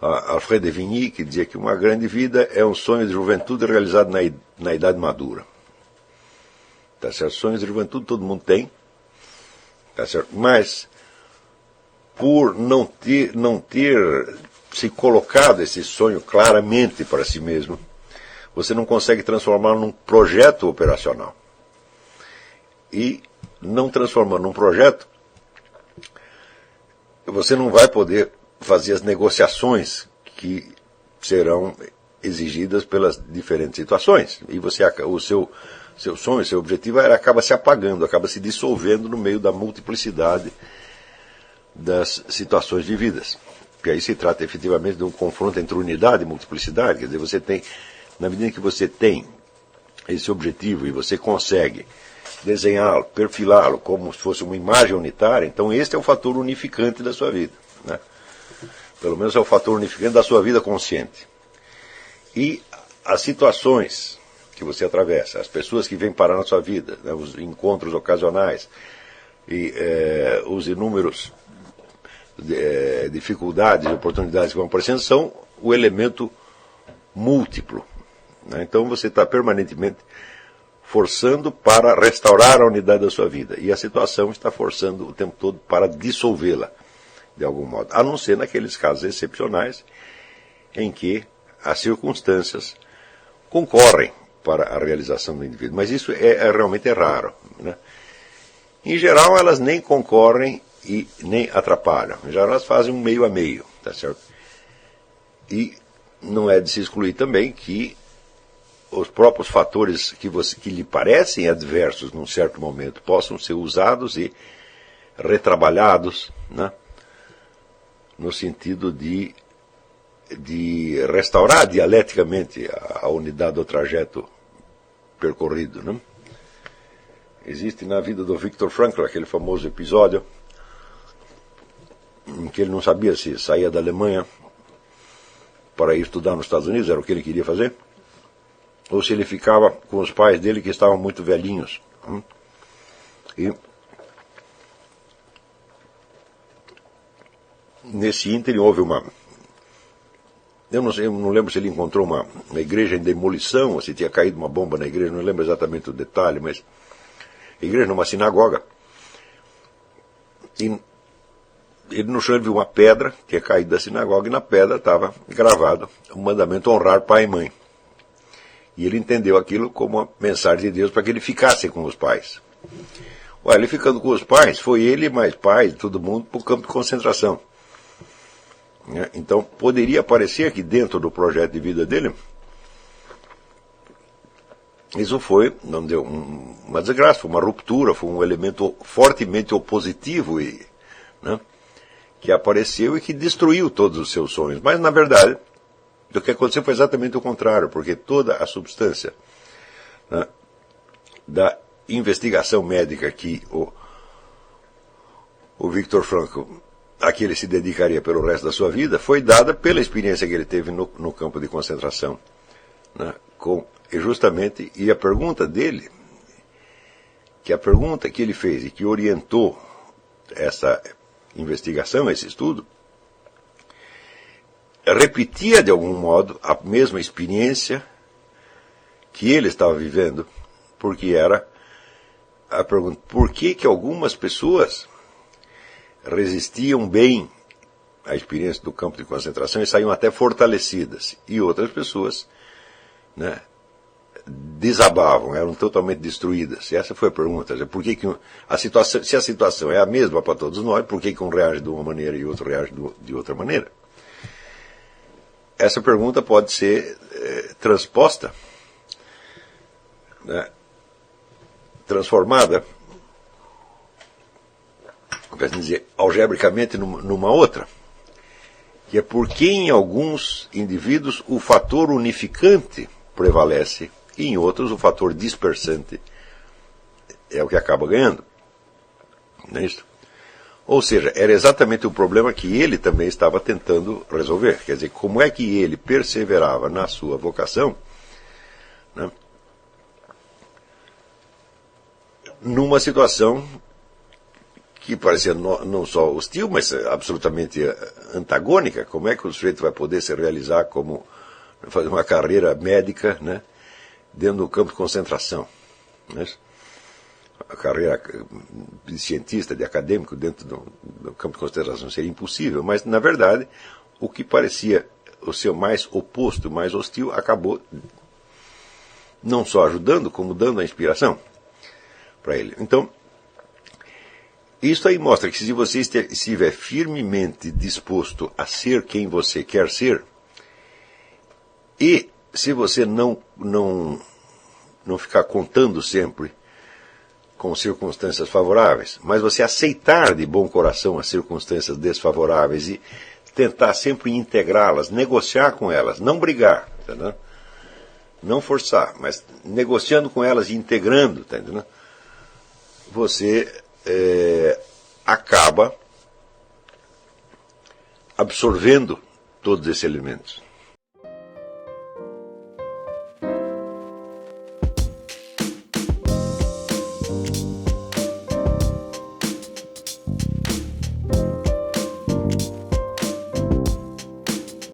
Alfred de Vigny, que dizia que uma grande vida é um sonho de juventude realizado na idade madura. Tá certo? Sonhos de juventude todo mundo tem, tá certo? Mas por não ter se colocado esse sonho claramente para si mesmo, você não consegue transformá-lo num projeto operacional. E não transformando num projeto, você não vai poder fazer as negociações que serão exigidas pelas diferentes situações. E o seu sonho, seu objetivo acaba se apagando, acaba se dissolvendo no meio da multiplicidade das situações vividas. Porque aí se trata efetivamente de um confronto entre unidade e multiplicidade. Quer dizer, você tem, na medida que você tem esse objetivo e você consegue desenhá-lo, perfilá-lo como se fosse uma imagem unitária, então este é o fator unificante da sua vida, né? Pelo menos é o fator unificante da sua vida consciente. E as situações que você atravessa, as pessoas que vêm parar na sua vida, né, os encontros ocasionais e os inúmeros dificuldades e oportunidades que vão aparecendo são o elemento múltiplo, né? Então você está permanentemente forçando para restaurar a unidade da sua vida. E a situação está forçando o tempo todo para dissolvê-la, de algum modo. A não ser naqueles casos excepcionais em que as circunstâncias concorrem para a realização do indivíduo. Mas isso realmente raro, né? Em geral, elas nem concorrem e nem atrapalham. Em geral, elas fazem um meio a meio, tá certo? E não é de se excluir também que os próprios fatores que lhe parecem adversos num certo momento possam ser usados e retrabalhados, né? No sentido de restaurar dialeticamente a unidade do trajeto percorrido, né? Existe na vida do Viktor Frankl aquele famoso episódio em que ele não sabia se saía da Alemanha para ir estudar nos Estados Unidos, era o que ele queria fazer, ou se ele ficava com os pais dele que estavam muito velhinhos. E nesse ínterim houve eu não lembro se ele encontrou uma igreja em demolição, ou se tinha caído uma bomba na igreja, não lembro exatamente o detalhe, mas a igreja numa sinagoga. E ele no chão viu uma pedra, tinha caído da sinagoga, e na pedra estava gravado o mandamento honrar pai e mãe. E ele entendeu aquilo como uma mensagem de Deus para que ele ficasse com os pais. Ué, ele ficando com os pais, foi ele mais pai, todo mundo, para o campo de concentração. Então, poderia parecer que dentro do projeto de vida dele, isso foi, não deu uma desgraça, foi uma ruptura, foi um elemento fortemente opositivo, né, que apareceu e que destruiu todos os seus sonhos. Mas, na verdade, o que aconteceu foi exatamente o contrário, porque toda a substância, né, da investigação médica que o Viktor Frankl, a que ele se dedicaria pelo resto da sua vida, foi dada pela experiência que ele teve no campo de concentração, né, e a pergunta dele, que a pergunta que ele fez e que orientou essa investigação, esse estudo, repetia de algum modo a mesma experiência que ele estava vivendo, porque era a pergunta: por que algumas pessoas resistiam bem à experiência do campo de concentração e saíam até fortalecidas, e outras pessoas, né, desabavam, eram totalmente destruídas? E essa foi a pergunta. Por que a situação, se a situação é a mesma para todos nós, por que um reage de uma maneira e outro reage de outra maneira? Essa pergunta pode ser transposta, né, transformada, quer dizer, algebricamente numa outra, que é por que em alguns indivíduos o fator unificante prevalece e em outros o fator dispersante é o que acaba ganhando. Não é isso? Ou seja, era exatamente o problema que ele também estava tentando resolver. Quer dizer, como é que ele perseverava na sua vocação, né, numa situação que parecia não só hostil, mas absolutamente antagônica. Como é que o sujeito vai poder se realizar como fazer uma carreira médica, né, dentro do campo de concentração? Né? A carreira de cientista, de acadêmico dentro do campo de concentração seria impossível, mas, na verdade, o que parecia o seu mais oposto, mais hostil, acabou não só ajudando, como dando a inspiração para ele. Então, isso aí mostra que se você estiver firmemente disposto a ser quem você quer ser, e se você não ficar contando sempre com circunstâncias favoráveis, mas você aceitar de bom coração as circunstâncias desfavoráveis e tentar sempre integrá-las, negociar com elas, não brigar, entendeu? Não forçar, mas negociando com elas e integrando, entendeu? Você acaba absorvendo todos esses elementos.